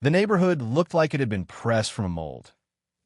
The neighborhood looked like it had been pressed from a mold.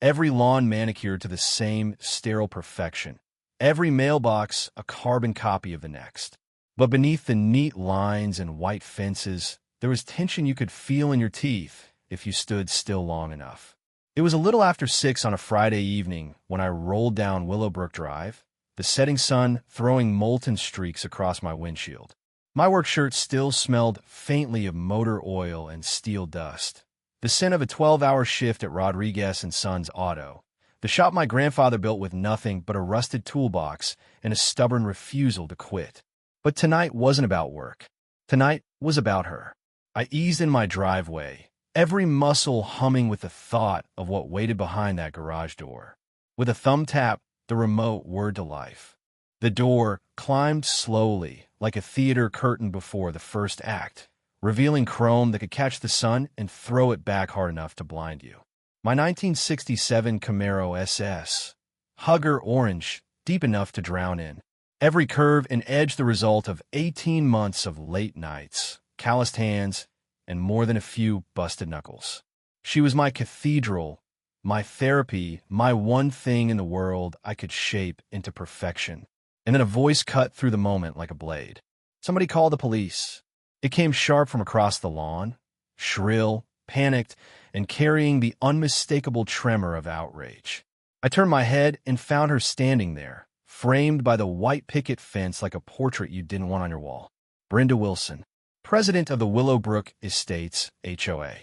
Every lawn manicured to the same sterile perfection. Every mailbox a carbon copy of the next. But beneath the neat lines and white fences, there was tension you could feel in your teeth if you stood still long enough. It was a little after 6 on a Friday evening when I rolled down Willowbrook Drive, the setting sun throwing molten streaks across my windshield. My work shirt still smelled faintly of motor oil and steel dust, the scent of a 12-hour shift at Rodriguez & Sons Auto, the shop my grandfather built with nothing but a rusted toolbox and a stubborn refusal to quit. But tonight wasn't about work. Tonight was about her. I eased in my driveway, every muscle humming with the thought of what waited behind that garage door. With a thumb tap, the remote whirred to life. The door climbed slowly, like a theater curtain before the first act, revealing chrome that could catch the sun and throw it back hard enough to blind you. My 1967 Camaro SS, Hugger orange, deep enough to drown in. Every curve and edge the result of 18 months of late nights, calloused hands, and more than a few busted knuckles. She was my cathedral, my therapy, my one thing in the world I could shape into perfection. And then a voice cut through the moment like a blade. Somebody called the police. It came sharp from across the lawn, shrill, panicked, and carrying the unmistakable tremor of outrage. I turned my head and found her standing there, framed by the white picket fence like a portrait you didn't want on your wall. Brenda Wilson, president of the Willowbrook Estates HOA.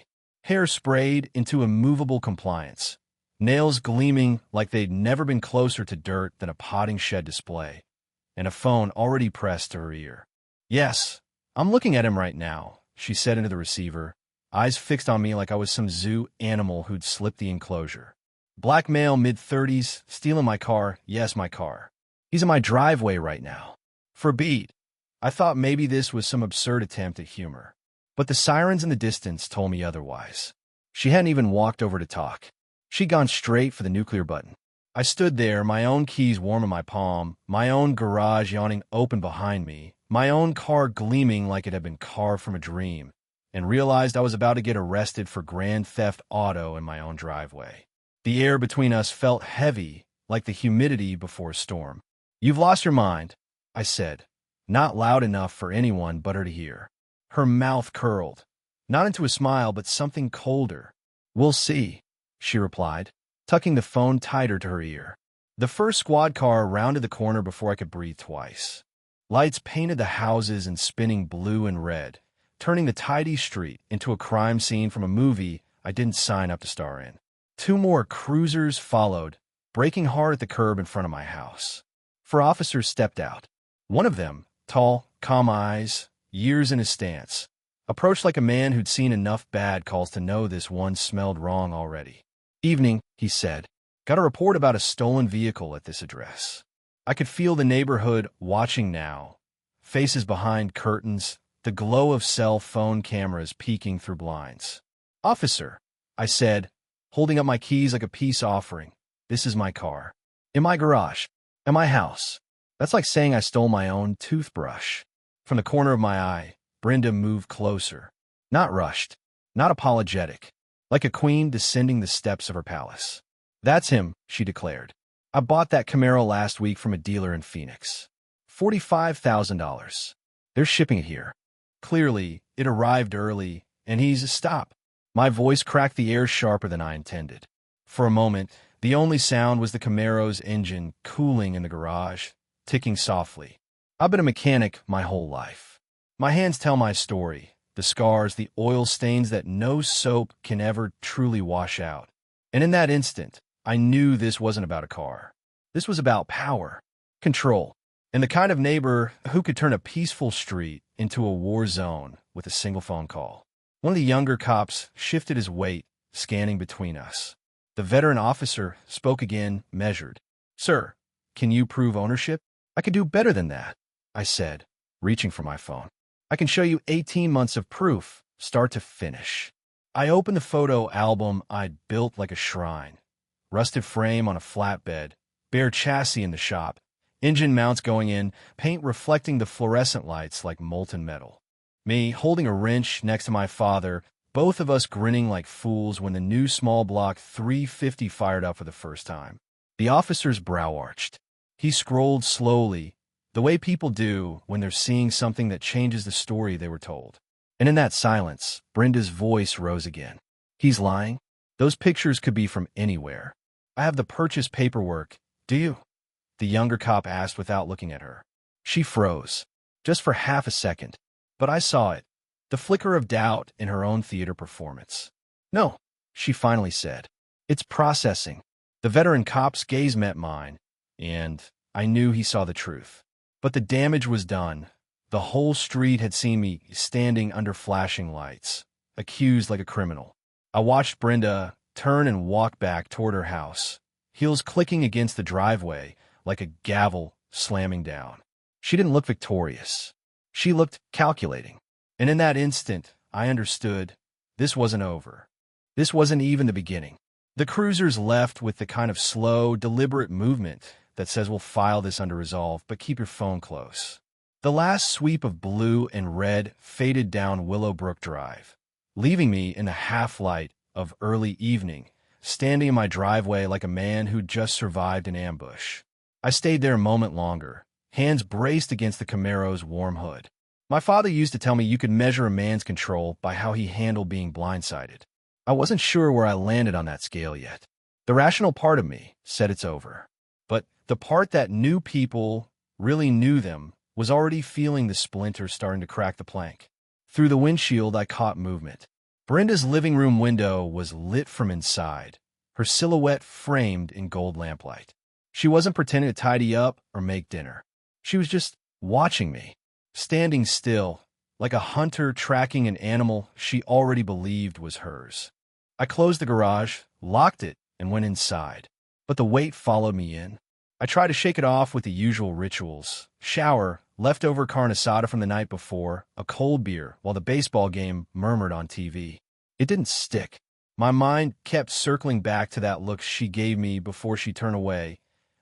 Hair sprayed into immovable compliance, nails gleaming like they'd never been closer to dirt than a potting shed display, and a phone already pressed to her ear. "Yes, I'm looking at him right now," she said into the receiver, eyes fixed on me like I was some zoo animal who'd slipped the enclosure. "Black male, mid-30s, stealing my car. Yes, my car. He's in my driveway right now." For a beat, I thought maybe this was some absurd attempt at humor. But the sirens in the distance told me otherwise. She hadn't even walked over to talk. She'd gone straight for the nuclear button. I stood there, my own keys warm in my palm, my own garage yawning open behind me, my own car gleaming like it had been carved from a dream, and realized I was about to get arrested for grand theft auto in my own driveway. The air between us felt heavy, like the humidity before a storm. "You've lost your mind," I said, not loud enough for anyone but her to hear. Her mouth curled, not into a smile, but something colder. "We'll see," she replied, tucking the phone tighter to her ear. The first squad car rounded the corner before I could breathe twice. Lights painted the houses in spinning blue and red, turning the tidy street into a crime scene from a movie I didn't sign up to star in. 2 more cruisers followed, braking hard at the curb in front of my house. 4 officers stepped out. One of them, tall, calm eyes, years in his stance, approached like a man who'd seen enough bad calls to know this one smelled wrong already. "Evening," he said. "Got a report about a stolen vehicle at this address." I could feel the neighborhood watching now, faces behind curtains, the glow of cell phone cameras peeking through blinds. "Officer," I said, holding up my keys like a peace offering, "this is my car. In my garage. In my house." That's like saying I stole my own toothbrush. From the corner of my eye, Brenda moved closer. Not rushed, not apologetic, like a queen descending the steps of her palace. "That's him," she declared. "I bought that Camaro last week from a dealer in Phoenix. $45,000. They're shipping it here. Clearly, it arrived early, and he's a stop." My voice cracked the air sharper than I intended. For a moment, the only sound was the Camaro's engine cooling in the garage, ticking softly. I've been a mechanic my whole life. My hands tell my story, the scars, the oil stains that no soap can ever truly wash out. And in that instant, I knew this wasn't about a car. This was about power, control, and the kind of neighbor who could turn a peaceful street into a war zone with a single phone call. One of the younger cops shifted his weight, scanning between us. The veteran officer spoke again, measured. "Sir, can you prove ownership?" "I could do better than that," I said, reaching for my phone. "I can show you 18 months of proof, start to finish." I opened the photo album I'd built like a shrine. Rusted frame on a flatbed, bare chassis in the shop, engine mounts going in, paint reflecting the fluorescent lights like molten metal. Me holding a wrench next to my father, both of us grinning like fools when the new small block 350 fired up for the first time. The officer's brow arched. He scrolled slowly, the way people do when they're seeing something that changes the story they were told. And in that silence, Brenda's voice rose again. He's lying? Those pictures could be from anywhere. I have the purchase paperwork. Do you? The younger cop asked without looking at her. She froze, just for half a second. But I saw it, the flicker of doubt in her own theater performance. No, she finally said. It's processing. The veteran cop's gaze met mine, and I knew he saw the truth. But the damage was done. The whole street had seen me standing under flashing lights, accused like a criminal. I watched Brenda turn and walk back toward her house, heels clicking against the driveway like a gavel slamming down. She didn't look victorious. She looked calculating. And in that instant, I understood this wasn't over. This wasn't even the beginning. The cruisers left with the kind of slow, deliberate movement that says we'll file this under resolve, but keep your phone close. The last sweep of blue and red faded down Willowbrook Drive, leaving me in the half-light of early evening, standing in my driveway like a man who'd just survived an ambush. I stayed there a moment longer, hands braced against the Camaro's warm hood. My father used to tell me you could measure a man's control by how he handled being blindsided. I wasn't sure where I landed on that scale yet. The rational part of me said it's over. But the part that knew people, really knew them, was already feeling the splinters starting to crack the plank. Through the windshield, I caught movement. Brenda's living room window was lit from inside, her silhouette framed in gold lamplight. She wasn't pretending to tidy up or make dinner. She was just watching me, standing still, like a hunter tracking an animal she already believed was hers. I closed the garage, locked it, and went inside. But the weight followed me in. I tried to shake it off with the usual rituals: shower, leftover carne asada from the night before, a cold beer, while the baseball game murmured on TV. It didn't stick. My mind kept circling back to that look she gave me before she turned away.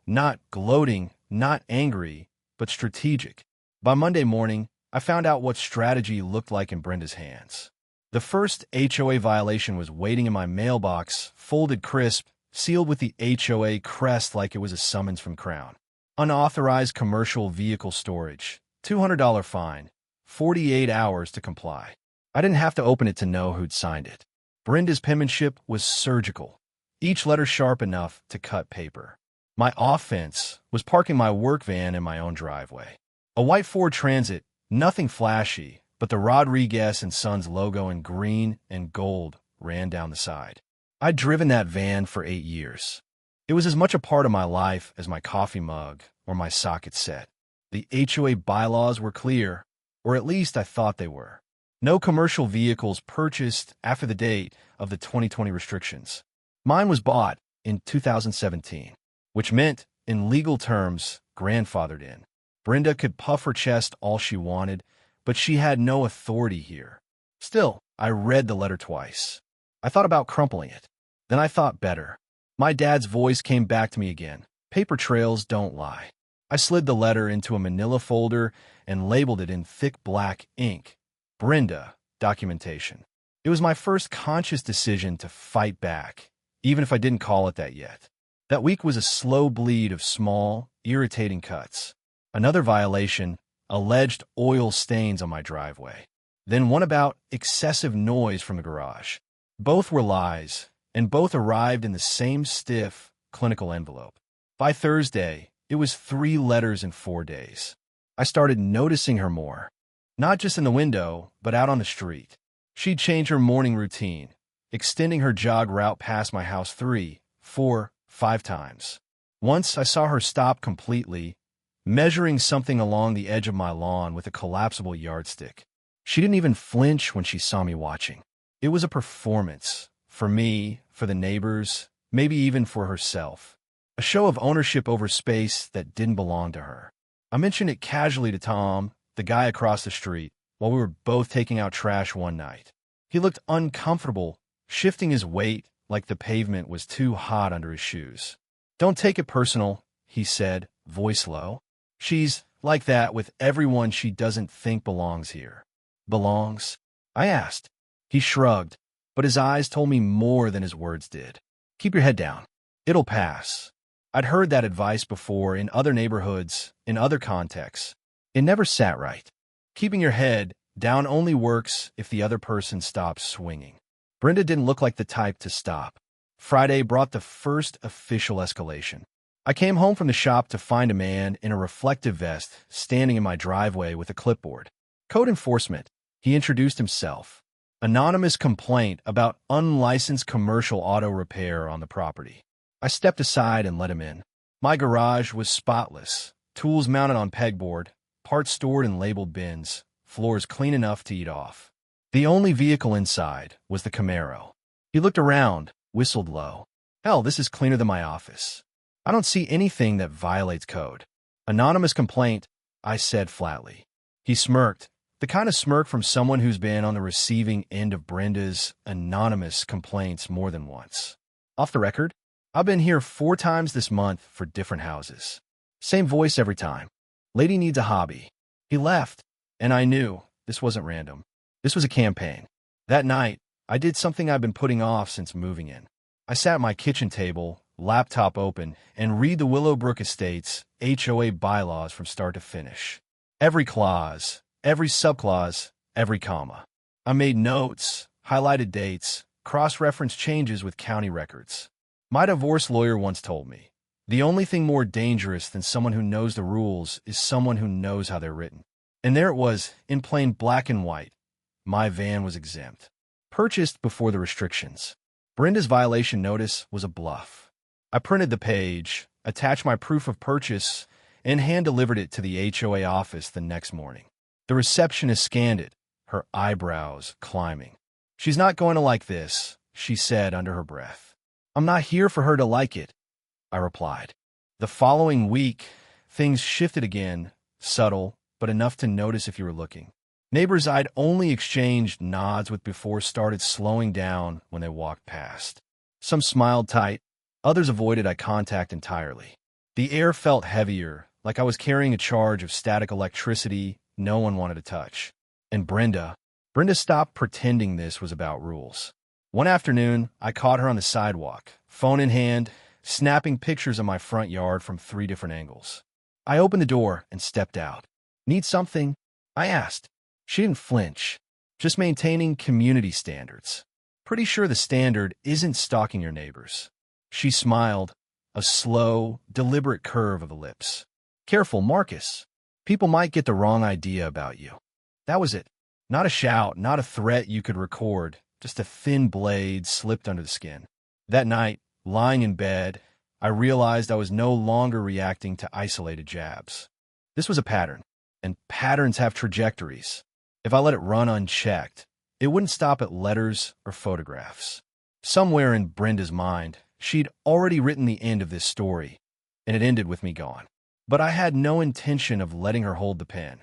Not gloating, not angry, but strategic. By Monday morning, I found out what strategy looked like in Brenda's hands. The first HOA violation was waiting in my mailbox, folded crisp, sealed with the HOA crest like it was a summons from Crown. Unauthorized commercial vehicle storage, $200 fine, 48 hours to comply. I didn't have to open it to know who'd signed it. Brenda's penmanship was surgical, each letter sharp enough to cut paper. My offense was parking my work van in my own driveway. A white Ford Transit, nothing flashy, but the Rodriguez and Sons logo in green and gold ran down the side. I'd driven that van for 8 years. It was as much a part of my life as my coffee mug or my socket set. The HOA bylaws were clear, or at least I thought they were. No commercial vehicles purchased after the date of the 2020 restrictions. Mine was bought in 2017, which meant, in legal terms, grandfathered in. Brenda could puff her chest all she wanted, but she had no authority here. Still, I read the letter twice. I thought about crumpling it. Then I thought better. My dad's voice came back to me again. Paper trails don't lie. I slid the letter into a manila folder and labeled it in thick black ink. Brenda, documentation. It was my first conscious decision to fight back, even if I didn't call it that yet. That week was a slow bleed of small, irritating cuts. Another violation, alleged oil stains on my driveway. Then one about excessive noise from the garage. Both were lies, and both arrived in the same stiff, clinical envelope. By Thursday, it was 3 letters in 4 days. I started noticing her more, not just in the window, but out on the street. She'd change her morning routine, extending her jog route past my house 3, 4, 5 times. Once I saw her stop completely, measuring something along the edge of my lawn with a collapsible yardstick. She didn't even flinch when she saw me watching. It was a performance, for me, for the neighbors, maybe even for herself. A show of ownership over space that didn't belong to her. I mentioned it casually to Tom, the guy across the street, while we were both taking out trash one night. He looked uncomfortable, shifting his weight like the pavement was too hot under his shoes. "Don't take it personal," he said, voice low. "She's like that with everyone she doesn't think belongs here." "Belongs?" I asked. He shrugged, but his eyes told me more than his words did. Keep your head down. It'll pass. I'd heard that advice before in other neighborhoods, in other contexts. It never sat right. Keeping your head down only works if the other person stops swinging. Brenda didn't look like the type to stop. Friday brought the first official escalation. I came home from the shop to find a man in a reflective vest standing in my driveway with a clipboard. Code enforcement, he introduced himself. Anonymous complaint about unlicensed commercial auto repair on the property. I stepped aside and let him in. My garage was spotless, tools mounted on pegboard, parts stored in labeled bins, floors clean enough to eat off. The only vehicle inside was the Camaro. He looked around, whistled low. Hell, this is cleaner than my office. I don't see anything that violates code. Anonymous complaint, I said flatly. He smirked, the kind of smirk from someone who's been on the receiving end of Brenda's anonymous complaints more than once. Off the record, I've been here 4 times this month for different houses. Same voice every time. Lady needs a hobby. He left, and I knew this wasn't random. This was a campaign. That night, I did something I've been putting off since moving in. I sat at my kitchen table, laptop open, and read the Willowbrook Estates HOA bylaws from start to finish. Every clause, every subclause, every comma. I made notes, highlighted dates, cross-referenced changes with county records. My divorce lawyer once told me, the only thing more dangerous than someone who knows the rules is someone who knows how they're written. And there it was, in plain black and white. My van was exempt. Purchased before the restrictions. Brenda's violation notice was a bluff. I printed the page, attached my proof of purchase, and hand-delivered it to the HOA office the next morning. The receptionist scanned it, her eyebrows climbing. She's not going to like this, she said under her breath. I'm not here for her to like it, I replied. The following week, things shifted again, subtle, but enough to notice if you were looking. Neighbors I'd only exchanged nods with before started slowing down when they walked past. Some smiled tight, others avoided eye contact entirely. The air felt heavier, like I was carrying a charge of static electricity no one wanted to touch. And Brenda stopped pretending this was about rules. One afternoon, I caught her on the sidewalk, phone in hand, snapping pictures of my front yard from 3 different angles. I opened the door and stepped out. Need something? I asked. She didn't flinch, just maintaining community standards. Pretty sure the standard isn't stalking your neighbors. She smiled, a slow, deliberate curve of the lips. Careful, Marcus. People might get the wrong idea about you. That was it. Not a shout, not a threat you could record, just a thin blade slipped under the skin. That night, lying in bed, I realized I was no longer reacting to isolated jabs. This was a pattern, and patterns have trajectories. If I let it run unchecked, it wouldn't stop at letters or photographs. Somewhere in Brenda's mind, she'd already written the end of this story, and it ended with me gone. But I had no intention of letting her hold the pen.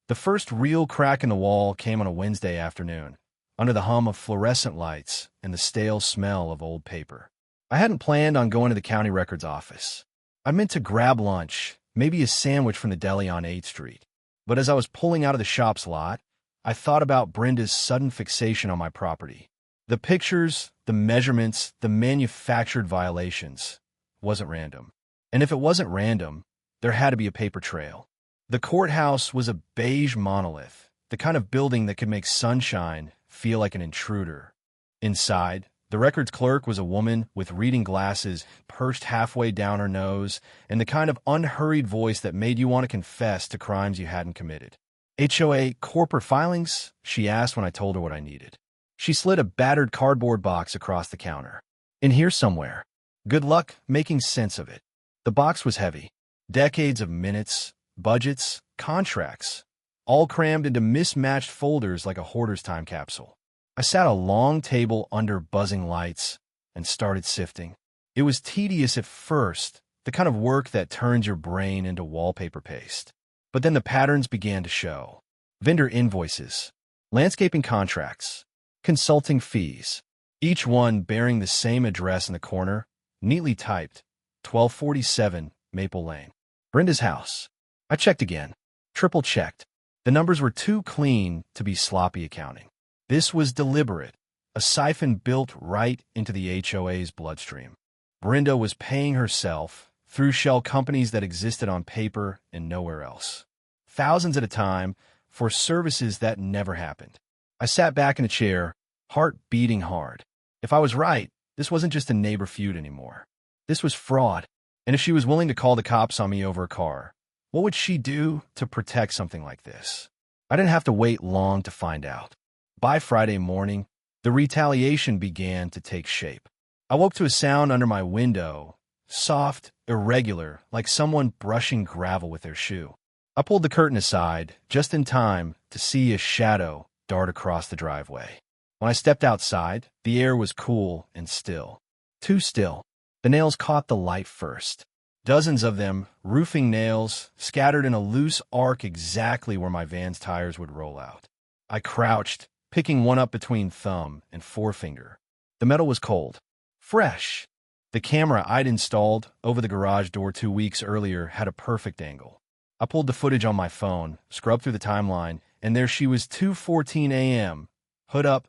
The first real crack in the wall came on a Wednesday afternoon, under the hum of fluorescent lights and the stale smell of old paper. I hadn't planned on going to the county records office. I meant to grab lunch, maybe a sandwich from the deli on 8th Street. But as I was pulling out of the shop's lot, I thought about Brenda's sudden fixation on my property. The pictures, the measurements, the manufactured violations. Wasn't random. And if it wasn't random, there had to be a paper trail. The courthouse was a beige monolith, the kind of building that could make sunshine feel like an intruder. Inside, the records clerk was a woman with reading glasses perched halfway down her nose and the kind of unhurried voice that made you want to confess to crimes you hadn't committed. HOA corporate filings? She asked when I told her what I needed. She slid a battered cardboard box across the counter. In here somewhere. Good luck making sense of it. The box was heavy. Decades of minutes, budgets, contracts, all crammed into mismatched folders like a hoarder's time capsule. I sat at a long table under buzzing lights and started sifting. It was tedious at first, the kind of work that turns your brain into wallpaper paste. But then the patterns began to show. Vendor invoices, landscaping contracts, consulting fees, each one bearing the same address in the corner, neatly typed, 1247 Maple Lane. Brenda's house. I checked again, triple-checked. The numbers were too clean to be sloppy accounting. This was deliberate, a siphon built right into the HOA's bloodstream. Brenda was paying herself through shell companies that existed on paper and nowhere else. Thousands at a time for services that never happened. I sat back in a chair, heart beating hard. If I was right, this wasn't just a neighbor feud anymore. This was fraud. And if she was willing to call the cops on me over a car, what would she do to protect something like this? I didn't have to wait long to find out. By Friday morning, the retaliation began to take shape. I woke to a sound under my window, soft, irregular, like someone brushing gravel with their shoe. I pulled the curtain aside, just in time to see a shadow dart across the driveway. When I stepped outside, the air was cool and still. Too still. The nails caught the light first. Dozens of them, roofing nails, scattered in a loose arc exactly where my van's tires would roll out. I crouched, picking one up between thumb and forefinger. The metal was cold. Fresh. The camera I'd installed over the garage door 2 weeks earlier had a perfect angle. I pulled the footage on my phone, scrubbed through the timeline, and there she was, 2:14 a.m., hood up,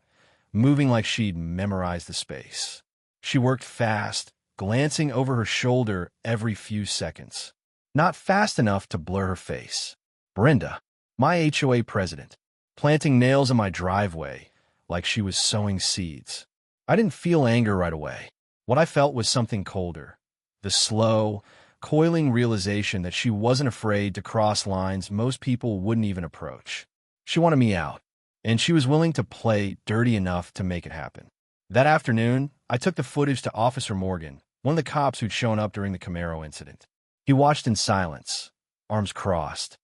moving like she'd memorized the space. She worked fast, glancing over her shoulder every few seconds. Not fast enough to blur her face. Brenda, my HOA president, planting nails in my driveway like she was sowing seeds. I didn't feel anger right away. What I felt was something colder. The slow, coiling realization that she wasn't afraid to cross lines most people wouldn't even approach. She wanted me out, and she was willing to play dirty enough to make it happen. That afternoon, I took the footage to Officer Morgan, one of the cops who'd shown up during the Camaro incident. He watched in silence, arms crossed,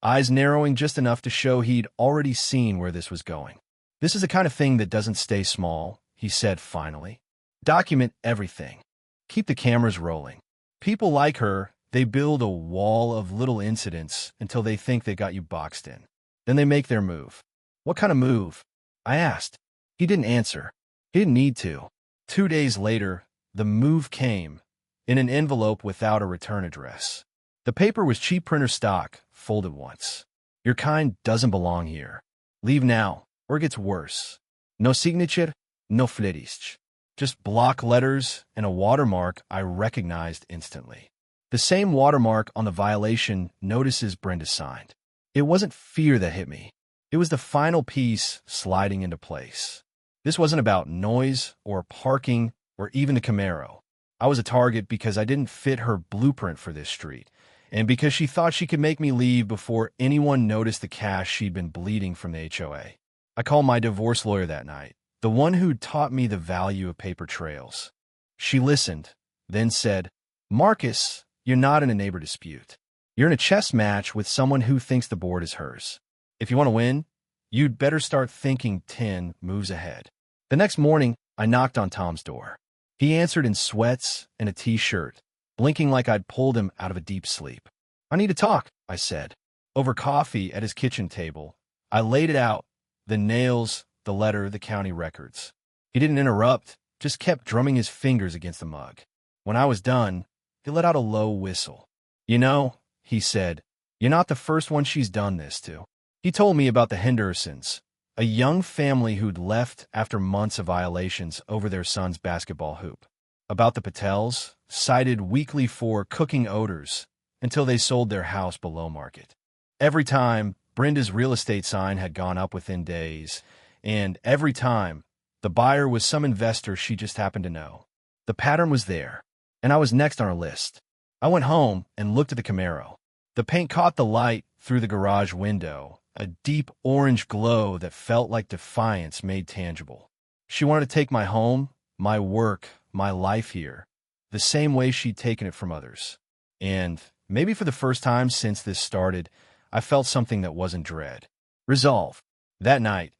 eyes narrowing just enough to show he'd already seen where this was going. "This is the kind of thing that doesn't stay small," he said finally. "Document everything. Keep the cameras rolling. People like her, they build a wall of little incidents until they think they got you boxed in. Then they make their move." "What kind of move?" I asked. He didn't answer. He didn't need to. 2 days later, the move came, in an envelope without a return address. The paper was cheap printer stock, folded once. "Your kind doesn't belong here. Leave now, or it gets worse. No signature, no fletish." Just block letters and a watermark I recognized instantly. The same watermark on the violation notices Brenda signed. It wasn't fear that hit me. It was the final piece sliding into place. This wasn't about noise or parking or even the Camaro. I was a target because I didn't fit her blueprint for this street, and because she thought she could make me leave before anyone noticed the cash she'd been bleeding from the HOA. I called my divorce lawyer that night, the one who'd taught me the value of paper trails. She listened, then said, "Marcus, you're not in a neighbor dispute. You're in a chess match with someone who thinks the board is hers. If you want to win, you'd better start thinking 10 moves ahead." The next morning, I knocked on Tom's door. He answered in sweats and a t-shirt, blinking like I'd pulled him out of a deep sleep. "I need to talk," I said. Over coffee at his kitchen table, I laid it out, the nails, the letter, the county records. He didn't interrupt, just kept drumming his fingers against the mug. When I was done, he let out a low whistle. "You know," he said, "you're not the first one she's done this to." He told me about the Hendersons, a young family who'd left after months of violations over their son's basketball hoop. About the Patels, cited weekly for cooking odors until they sold their house below market. Every time, Brenda's real estate sign had gone up within days, and every time, the buyer was some investor she just happened to know. The pattern was there, and I was next on her list. I went home and looked at the Camaro. The paint caught the light through the garage window, a deep orange glow that felt like defiance made tangible. She wanted to take my home, my work, my life here, the same way she'd taken it from others. And, maybe for the first time since this started, I felt something that wasn't dread. Resolve. That night,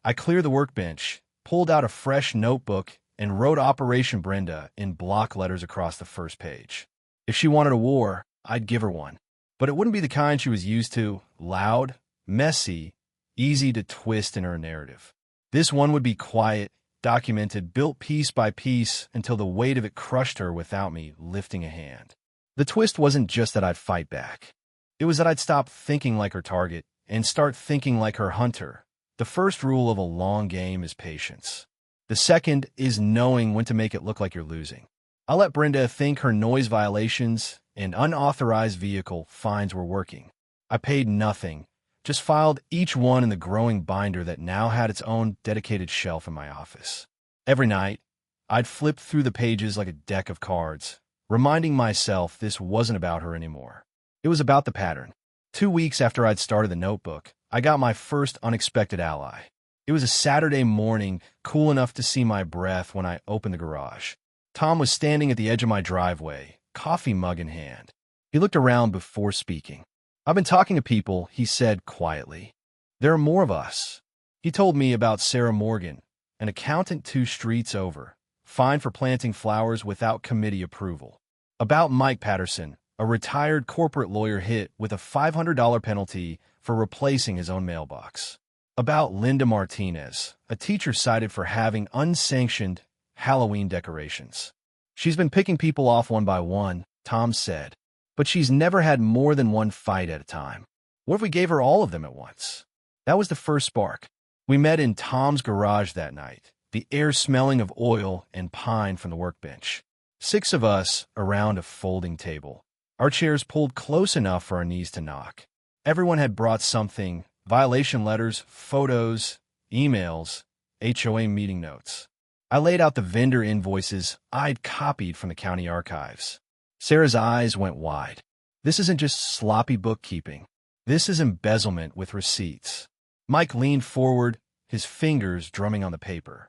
I cleared the workbench, pulled out a fresh notebook, and wrote Operation Brenda in block letters across the first page. If she wanted a war, I'd give her one. But it wouldn't be the kind she was used to, loud, messy, easy to twist in her narrative. This one would be quiet, documented, built piece by piece until the weight of it crushed her without me lifting a hand. The twist wasn't just that I'd fight back. It was that I'd stop thinking like her target and start thinking like her hunter. The first rule of a long game is patience. The second is knowing when to make it look like you're losing. I let Brenda think her noise violations and unauthorized vehicle fines were working. I paid nothing, just filed each one in the growing binder that now had its own dedicated shelf in my office. Every night, I'd flip through the pages like a deck of cards, reminding myself this wasn't about her anymore. It was about the pattern. 2 weeks after I'd started the notebook, I got my first unexpected ally. It was a Saturday morning, cool enough to see my breath when I opened the garage. Tom was standing at the edge of my driveway, coffee mug in hand. He looked around before speaking. "I've been talking to people," he said quietly. "There are more of us." He told me about Sarah Morgan, an accountant 2 streets over, fined for planting flowers without committee approval. About Mike Patterson, a retired corporate lawyer hit with a $500 penalty for replacing his own mailbox. About Linda Martinez, a teacher cited for having unsanctioned Halloween decorations. "She's been picking people off one by one," Tom said, "but she's never had more than one fight at a time. What if we gave her all of them at once?" That was the first spark. We met in Tom's garage that night, the air smelling of oil and pine from the workbench. 6 of us around a folding table, our chairs pulled close enough for our knees to knock. Everyone had brought something: violation letters, photos, emails, HOA meeting notes. I laid out the vendor invoices I'd copied from the county archives. Sarah's eyes went wide. "This isn't just sloppy bookkeeping. This is embezzlement with receipts." Mike leaned forward, his fingers drumming on the paper.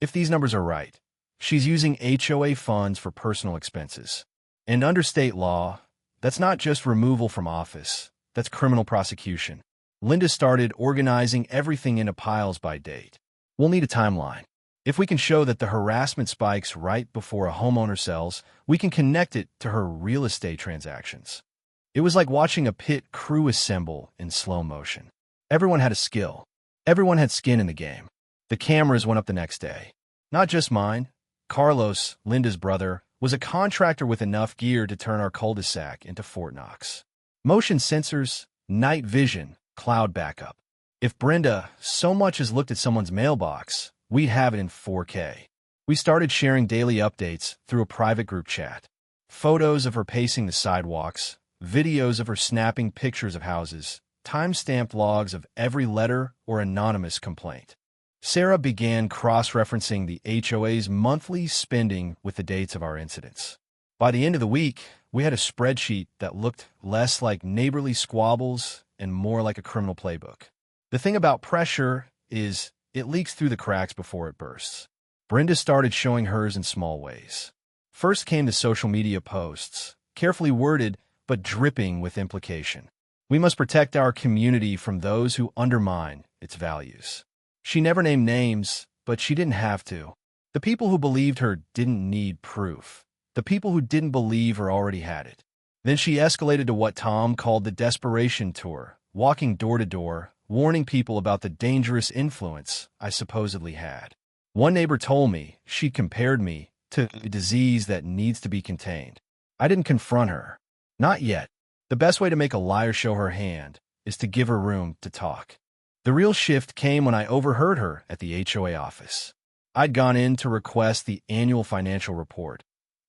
"If these numbers are right, she's using HOA funds for personal expenses. And under state law, that's not just removal from office, that's criminal prosecution." Linda started organizing everything into piles by date. "We'll need a timeline. If we can show that the harassment spikes right before a homeowner sells, we can connect it to her real estate transactions." It was like watching a pit crew assemble in slow motion. Everyone had a skill. Everyone had skin in the game. The cameras went up the next day. Not just mine. Carlos, Linda's brother, was a contractor with enough gear to turn our cul-de-sac into Fort Knox. Motion sensors, night vision, cloud backup. If Brenda so much as looked at someone's mailbox, we'd have it in 4K. We started sharing daily updates through a private group chat. Photos of her pacing the sidewalks, videos of her snapping pictures of houses, time-stamped logs of every letter or anonymous complaint. Sarah began cross-referencing the HOA's monthly spending with the dates of our incidents. By the end of the week, we had a spreadsheet that looked less like neighborly squabbles and more like a criminal playbook. The thing about pressure is it leaks through the cracks before it bursts. Brenda started showing hers in small ways. First came the social media posts, carefully worded but dripping with implication. We must protect our community from those who undermine its values. She never named names, but she didn't have to. The people who believed her didn't need proof. The people who didn't believe her already had it. Then she escalated to what Tom called the desperation tour, walking door to door, warning people about the dangerous influence I supposedly had. One neighbor told me she compared me to a disease that needs to be contained. I didn't confront her. Not yet. The best way to make a liar show her hand is to give her room to talk. The real shift came when I overheard her at the HOA office. I'd gone in to request the annual financial report,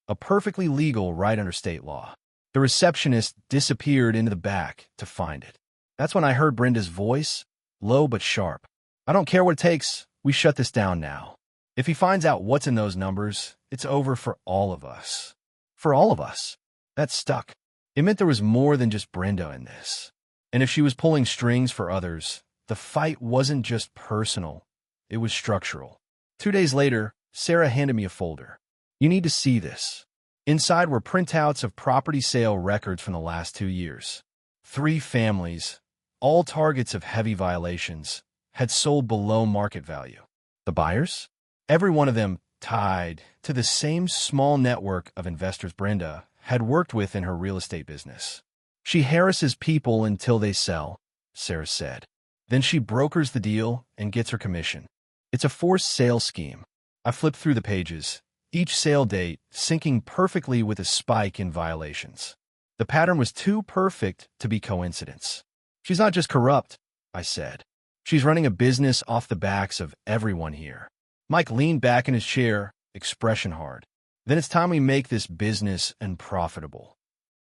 a perfectly legal right under state law. The receptionist disappeared into the back to find it. That's when I heard Brenda's voice, low but sharp. "I don't care what it takes. We shut this down now. If he finds out what's in those numbers, it's over for all of us." For all of us. That stuck. It meant there was more than just Brenda in this. And if she was pulling strings for others, the fight wasn't just personal, it was structural. 2 days later, Sarah handed me a folder. "You need to see this." Inside were printouts of property sale records from the last 2 years. 3 families, all targets of heavy violations, had sold below market value. The buyers? Every one of them tied to the same small network of investors Brenda had worked with in her real estate business. "She harasses people until they sell," Sarah said. "Then she brokers the deal and gets her commission. It's a forced sale scheme." I flipped through the pages, each sale date syncing perfectly with a spike in violations. The pattern was too perfect to be coincidence. "She's not just corrupt," I said. "She's running a business off the backs of everyone here." Mike leaned back in his chair, expression hard. Then it's time we make this business and profitable.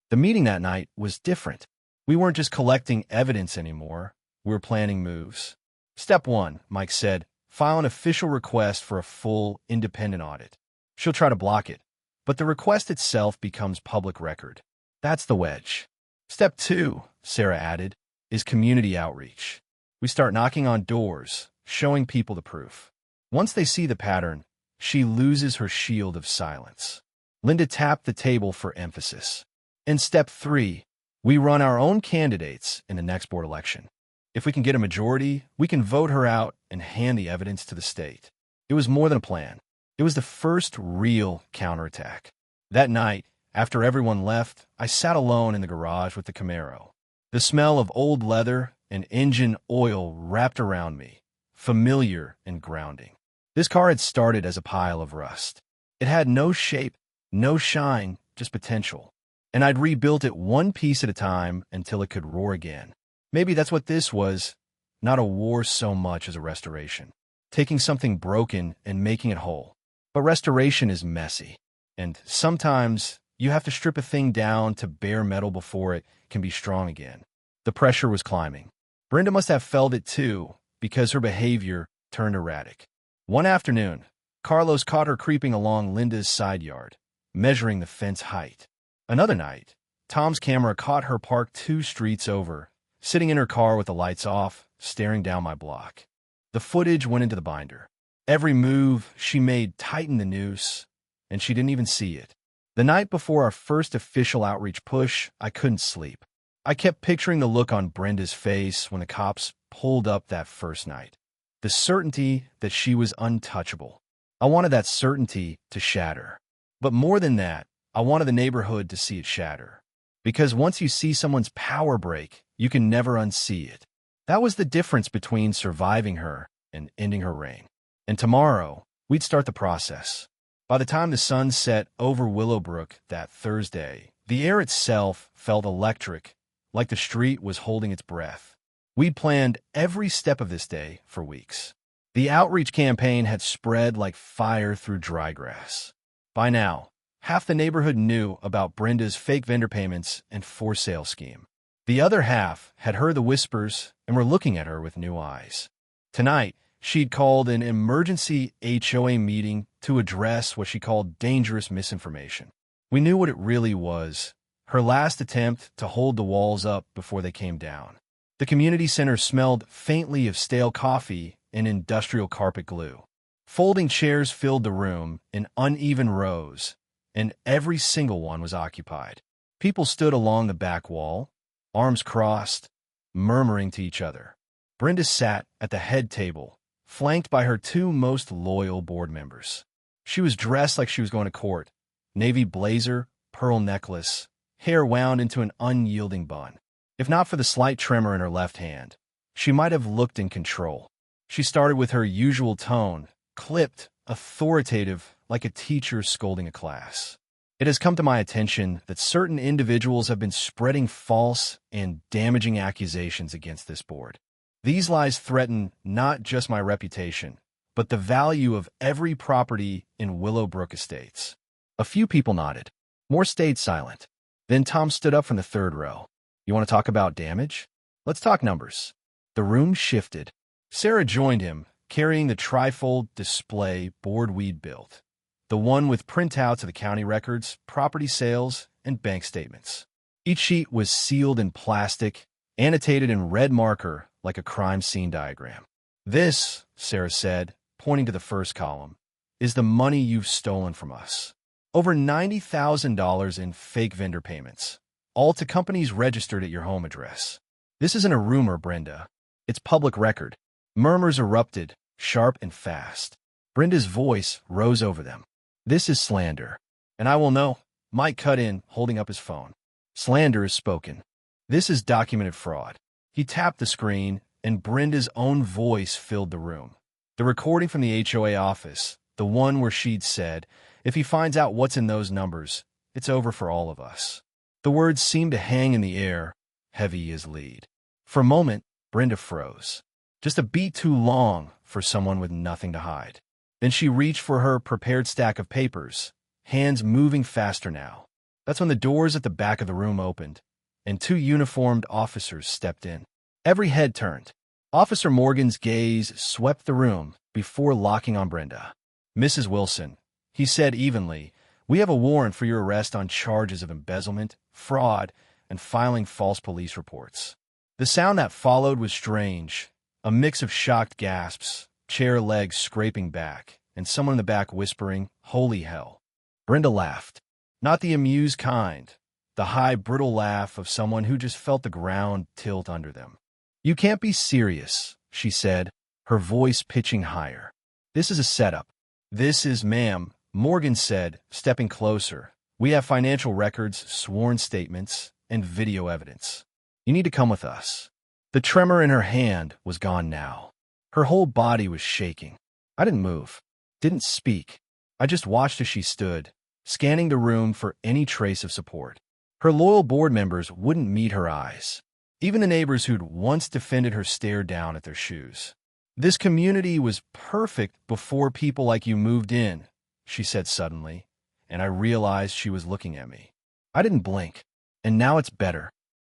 The meeting that night was different. We weren't just collecting evidence anymore. We were planning moves. Step 1, Mike said, file an official request for a full, independent audit. She'll try to block it, but the request itself becomes public record. That's the wedge. Step 2, Sarah added, is community outreach. We start knocking on doors, showing people the proof. Once they see the pattern, she loses her shield of silence. Linda tapped the table for emphasis. In step 3, we run our own candidates in the next board election. If we can get a majority, we can vote her out and hand the evidence to the state. It was more than a plan. It was the first real counterattack. That night, after everyone left, I sat alone in the garage with the Camaro. The smell of old leather and engine oil wrapped around me, familiar and grounding. This car had started as a pile of rust. It had no shape, no shine, just potential. And I'd rebuilt it one piece at a time until it could roar again. Maybe that's what this was, not a war so much as a restoration. Taking something broken and making it whole. But restoration is messy. And sometimes you have to strip a thing down to bare metal before it can be strong again. The pressure was climbing. Brenda must have felt it too, because her behavior turned erratic. One afternoon, Carlos caught her creeping along Linda's side yard, measuring the fence height. Another night, Tom's camera caught her parked 2 streets over, sitting in her car with the lights off, staring down my block. The footage went into the binder. Every move she made tightened the noose, and she didn't even see it. The night before our first official outreach push, I couldn't sleep. I kept picturing the look on Brenda's face when the cops pulled up that first night. The certainty that she was untouchable. I wanted that certainty to shatter. But more than that, I wanted the neighborhood to see it shatter. Because once you see someone's power break, you can never unsee it. That was the difference between surviving her and ending her reign. And tomorrow, we'd start the process. By the time the sun set over Willowbrook that Thursday, the air itself felt electric, like the street was holding its breath. We'd planned every step of this day for weeks. The outreach campaign had spread like fire through dry grass. By now, half the neighborhood knew about Brenda's fake vendor payments and for sale scheme. The other half had heard the whispers and were looking at her with new eyes. Tonight, she'd called an emergency HOA meeting to address what she called dangerous misinformation. We knew what it really was, her last attempt to hold the walls up before they came down. The community center smelled faintly of stale coffee and industrial carpet glue. Folding chairs filled the room in uneven rows, and every single one was occupied. People stood along the back wall, arms crossed, murmuring to each other. Brenda sat at the head table, flanked by her 2 most loyal board members. She was dressed like she was going to court, navy blazer, pearl necklace, hair wound into an unyielding bun. If not for the slight tremor in her left hand, she might have looked in control. She started with her usual tone, clipped, authoritative, like a teacher scolding a class. It has come to my attention that certain individuals have been spreading false and damaging accusations against this board. These lies threaten not just my reputation, but the value of every property in Willowbrook Estates. A few people nodded. More stayed silent. Then Tom stood up from the 3rd row. You want to talk about damage? Let's talk numbers. The room shifted. Sarah joined him, carrying the trifold display board we'd built. The one with printouts of the county records, property sales, and bank statements. Each sheet was sealed in plastic, annotated in red marker like a crime scene diagram. This, Sarah said, pointing to the first column, is the money you've stolen from us. Over $90,000 in fake vendor payments, all to companies registered at your home address. This isn't a rumor, Brenda. It's public record. Murmurs erupted, sharp and fast. Brenda's voice rose over them. This is slander. And I will know. Mike cut in, holding up his phone. Slander is spoken. This is documented fraud. He tapped the screen, and Brenda's own voice filled the room. The recording from the HOA office, the one where she'd said, if he finds out what's in those numbers, it's over for all of us. The words seemed to hang in the air, heavy as lead. For a moment, Brenda froze. Just a beat too long for someone with nothing to hide. Then she reached for her prepared stack of papers, hands moving faster now. That's when the doors at the back of the room opened, and two uniformed officers stepped in. Every head turned. Officer Morgan's gaze swept the room before locking on Brenda. "Mrs. Wilson," he said evenly, "we have a warrant for your arrest on charges of embezzlement, fraud, and filing false police reports." The sound that followed was strange, a mix of shocked gasps, chair legs scraping back, and someone in the back whispering, "Holy hell." Brenda laughed. Not the amused kind, the high, brittle laugh of someone who just felt the ground tilt under them. "You can't be serious," she said, her voice pitching higher. "This is a setup." "This is, ma'am," Morgan said, stepping closer. "We have financial records, sworn statements, and video evidence. You need to come with us." The tremor in her hand was gone now. Her whole body was shaking. I didn't move, didn't speak. I just watched as she stood, scanning the room for any trace of support. Her loyal board members wouldn't meet her eyes. Even the neighbors who'd once defended her stared down at their shoes. "This community was perfect before people like you moved in," she said suddenly, and I realized she was looking at me. I didn't blink, and now it's better.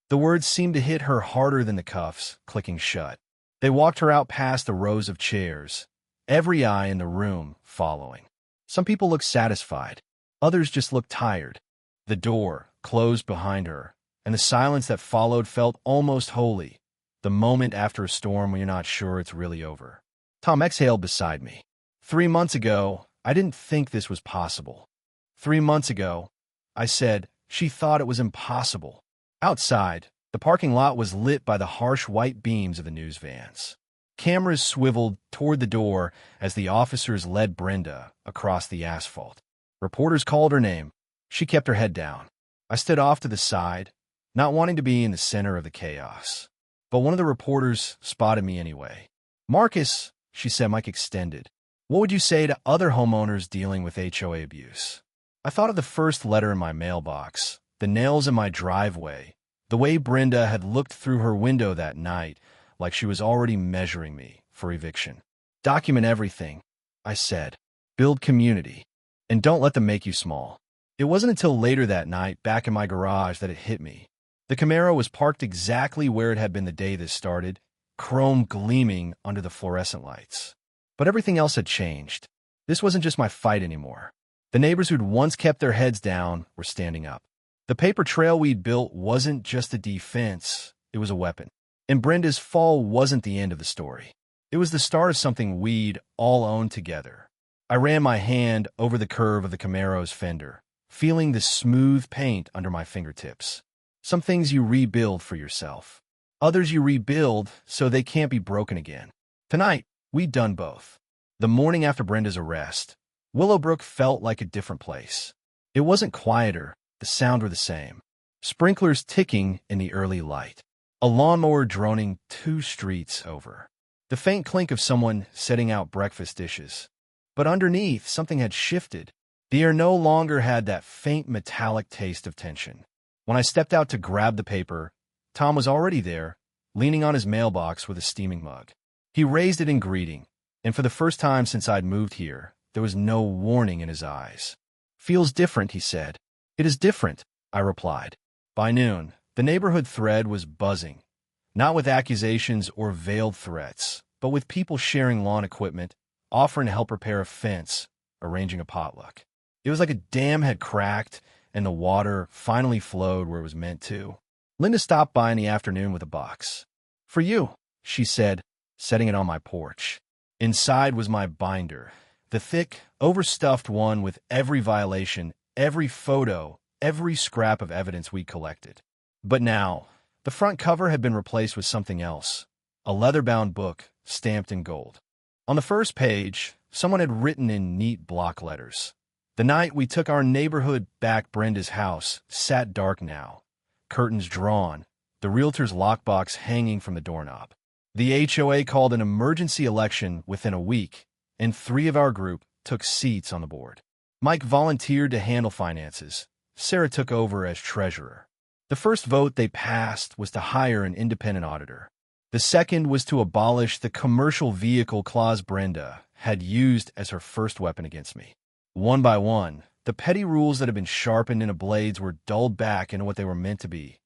The words seemed to hit her harder than the cuffs, clicking shut. They walked her out past the rows of chairs, every eye in the room following. Some people looked satisfied. Others just looked tired. The door closed behind her, and the silence that followed felt almost holy, the moment after a storm when you're not sure it's really over. Tom exhaled beside me. 3 months ago, I didn't think this was possible. 3 months ago, I said, she thought it was impossible. Outside, the parking lot was lit by the harsh white beams of the news vans. Cameras swiveled toward the door as the officers led Brenda across the asphalt. Reporters called her name. She kept her head down. I stood off to the side, not wanting to be in the center of the chaos. But one of the reporters spotted me anyway. "Marcus," she said, mic extended, "what would you say to other homeowners dealing with HOA abuse?" I thought of the first letter in my mailbox, the nails in my driveway, the way Brenda had looked through her window that night like she was already measuring me for eviction. "Document everything," I said. "Build community. And don't let them make you small." It wasn't until later that night, back in my garage, that it hit me. The Camaro was parked exactly where it had been the day this started, chrome gleaming under the fluorescent lights. But everything else had changed. This wasn't just my fight anymore. The neighbors who'd once kept their heads down were standing up. The paper trail we'd built wasn't just a defense, it was a weapon. And Brenda's fall wasn't the end of the story. It was the start of something we'd all owned together. I ran my hand over the curve of the Camaro's fender, feeling the smooth paint under my fingertips. Some things you rebuild for yourself. Others you rebuild so they can't be broken again. Tonight, we'd done both. The morning after Brenda's arrest, Willowbrook felt like a different place. It wasn't quieter, the sound were the same. Sprinklers ticking in the early light. A lawnmower droning 2 streets over. The faint clink of someone setting out breakfast dishes. But underneath, something had shifted. The air no longer had that faint metallic taste of tension. When I stepped out to grab the paper, Tom was already there, leaning on his mailbox with a steaming mug. He raised it in greeting, and for the first time since I'd moved here, there was no warning in his eyes. "Feels different," he said. "It is different," I replied. By noon, the neighborhood thread was buzzing, not with accusations or veiled threats, but with people sharing lawn equipment, offering to help repair a fence, arranging a potluck. It was like a dam had cracked and the water finally flowed where it was meant to. Linda stopped by in the afternoon with a box. "For you," she said, setting it on my porch. Inside was my binder, the thick, overstuffed one with every violation, every photo, every scrap of evidence we collected. But now, the front cover had been replaced with something else, a leather-bound book stamped in gold. On the first page, someone had written in neat block letters, "The night we took our neighborhood back, Brenda's house sat dark now, curtains drawn, the realtor's lockbox hanging from the doorknob. The HOA called an emergency election within a week, and 3 of our group took seats on the board. Mike volunteered to handle finances. Sarah took over as treasurer. The first vote they passed was to hire an independent auditor. The second was to abolish the commercial vehicle clause. Brenda had used as her first weapon against me. One by one, the petty rules that had been sharpened into blades were dulled back into what they were meant to be: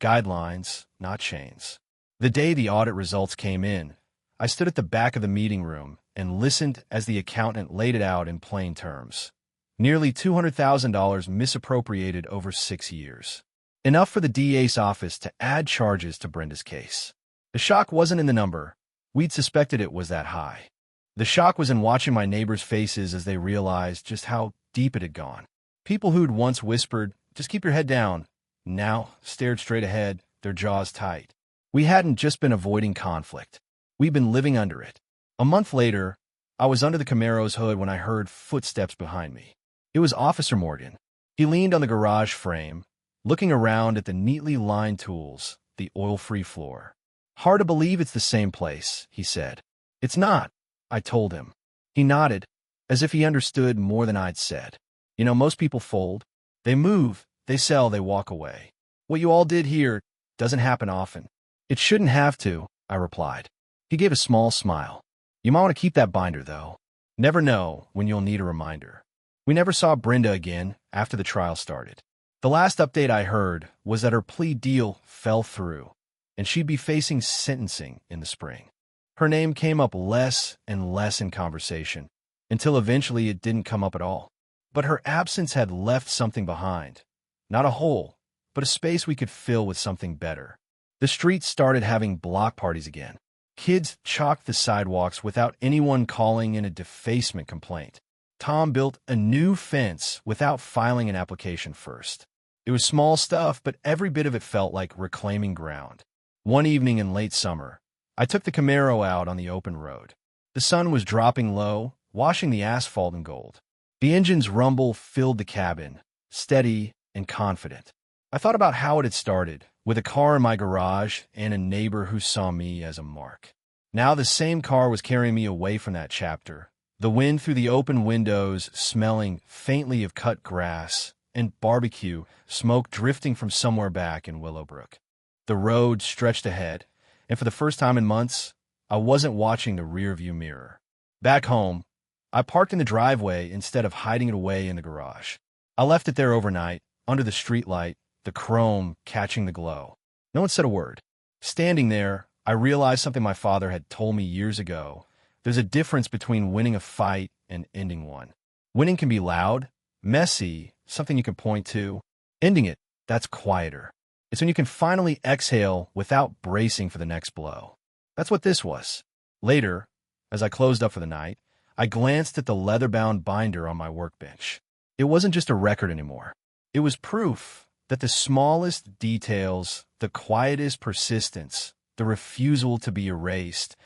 guidelines, not chains. The day the audit results came in, I stood at the back of the meeting room and listened as the accountant laid it out in plain terms. Nearly $200,000 misappropriated over 6 years. Enough for the DA's office to add charges to Brenda's case. The shock wasn't in the number. We'd suspected it was that high. The shock was in watching my neighbors' faces as they realized just how deep it had gone. People who'd once whispered, "Just keep your head down," now stared straight ahead, their jaws tight. We hadn't just been avoiding conflict. We'd been living under it. A month later, I was under the Camaro's hood when I heard footsteps behind me. It was Officer Morgan. He leaned on the garage frame, looking around at the neatly lined tools, the oil-free floor. "Hard to believe it's the same place," he said. "It's not," I told him. He nodded, as if he understood more than I'd said. "You know, most people fold. They move, they sell, they walk away. What you all did here doesn't happen often." "It shouldn't have to," I replied. He gave a small smile. "You might want to keep that binder, though. Never know when you'll need a reminder." We never saw Brenda again after the trial started. The last update I heard was that her plea deal fell through, and she'd be facing sentencing in the spring. Her name came up less and less in conversation, until eventually it didn't come up at all. But her absence had left something behind. Not a hole, but a space we could fill with something better. The streets started having block parties again. Kids chalked the sidewalks without anyone calling in a defacement complaint. Tom built a new fence without filing an application first. It was small stuff, but every bit of it felt like reclaiming ground. One evening in late summer, I took the Camaro out on the open road. The sun was dropping low, washing the asphalt in gold. The engine's rumble filled the cabin, steady and confident. I thought about how it had started, with a car in my garage and a neighbor who saw me as a mark. Now the same car was carrying me away from that chapter, the wind through the open windows smelling faintly of cut grass and barbecue smoke drifting from somewhere back in Willowbrook. The road stretched ahead, and for the first time in months, I wasn't watching the rearview mirror. Back home, I parked in the driveway instead of hiding it away in the garage. I left it there overnight, under the streetlight, the chrome catching the glow. No one said a word. Standing there, I realized something my father had told me years ago. There's a difference between winning a fight and ending one. Winning can be loud, messy, something you can point to. Ending it, that's quieter. It's when you can finally exhale without bracing for the next blow. That's what this was. Later, as I closed up for the night, I glanced at the leather-bound binder on my workbench. It wasn't just a record anymore. It was proof that the smallest details, the quietest persistence, the refusal to be erased,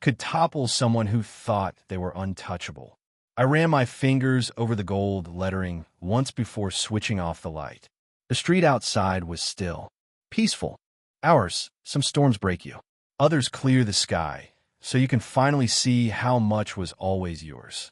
could topple someone who thought they were untouchable. I ran my fingers over the gold lettering once before switching off the light. The street outside was still, peaceful. Hours, some storms break you. Others clear the sky, so you can finally see how much was always yours.